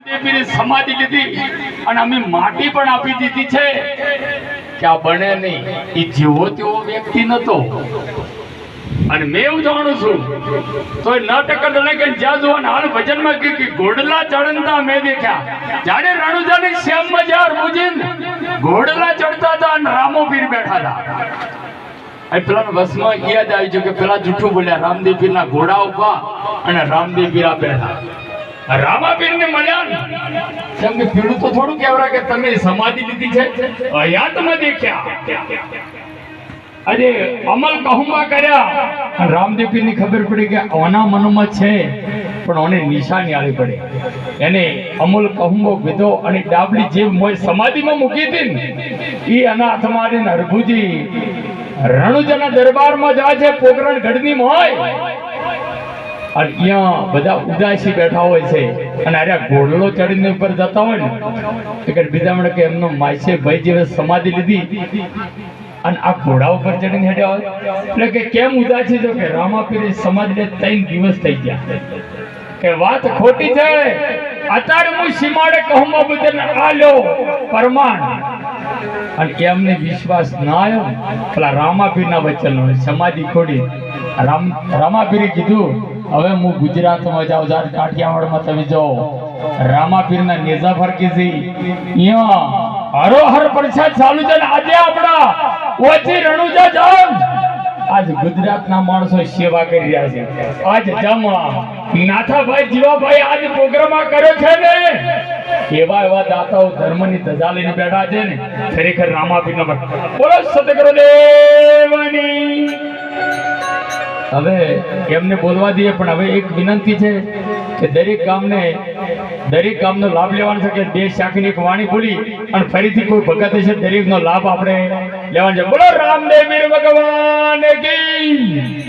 દેવીની સમાધિ લીધી અને અમે માટી પણ આપી દીધી છે કે આ બને નહીં. એ જેવો તેવો વ્યક્તિ નતો. અને મેં એવું જાણું છું તો એ નાટક કે જ્યાં જોવાના હાલ ભજનમાં કે ઘોડલા ચડતા મેં દેખ્યા. જાણે રણુજાની શ્યામમાં જ્યાં મુજીન ઘોડલા ચડતા હતા અને રામો પીર બેઠા હતા. પેલા બસમાં યાદ આવી ગયું કે પેલા જૂઠું બોલ્યા. રામદેવ પીરના ઘોડા ઉભા અને રામદેવ પીરા બેઠા. રામાપીર ને મળ્યા કેમ કે પીડું તો થોડું કહેવાય કે તમે સમાધિ લીધી છે હયાતમાં દેખ્યા. અરે અમલ કહુંબા કર્યા. રામદેવ પીર ની ખબર પડી કે આના મનમાં છે પણ ઓને નિશાની આવી પડી. એને અમલ કહુંબો કીધો અને ડાબલી જે મોય સમાધિમાં મૂકી હતી ને એ અનાથ મારી હરભુજી રણુજાના દરબારમાં જાય છે. પોકરણ ગઢની હોય અને અહીંયા બધા ઉદાસી બેઠા હોય છે અને અરે ઘોડલો ચડીને ઉપર જતા હોય ને એટલે બીજા મળે કે એમનો માયસે ભાઈ જે સમાધિ લીધી અને આ ઘોડા ઉપર ચડીને હેડ્યા હોય એટલે કે કેમ ઉદાસી છો કે રામાપીર સમાધિને 3 દિવસ થઈ ગયા કે વાત ખોટી છે. અત્યારે હું સીમાડે કહું બદલ આ લો પરમાન અને એમને વિશ્વાસ ના આવ્યો. પેલા રામાપીરના વચન સમાધિ ખોડી. રામાપીરે કીધું હવે હું ગુજરાતમાં જાઉં જાર કાઠિયાવાડમાં તમે જાઓ. રામાપીરના નેજા ફરકી અહીંયા હરોહર પ્રસાદ ચાલુ છે. આજે આપણા ઓછી રણુજા જામ આજ ગુજરાતના માણસો સેવા કરી રહ્યા છે. આજ જમા નાથાભાઈ જીવાભાઈ આજ પ્રોગ્રામ કર્યો છે ને એવા એવા દાતાઓ ધર્મની ધજા લઈને બેઠા છે ને ખરેખર રામાપીરનો બોલો સતગુરુદેવની. હવે એમને બોલવા દઈએ પણ હવે એક વિનંતી છે કે દરેક ગામનો લાભ લેવાનો છે કે 2 શાખીની એક વાણી બોલી અને ફરીથી કોઈ ભગત છે દરેકનો લાભ આપણે લેવાનો છે. બોલો રામદેવ ભગવાન કી.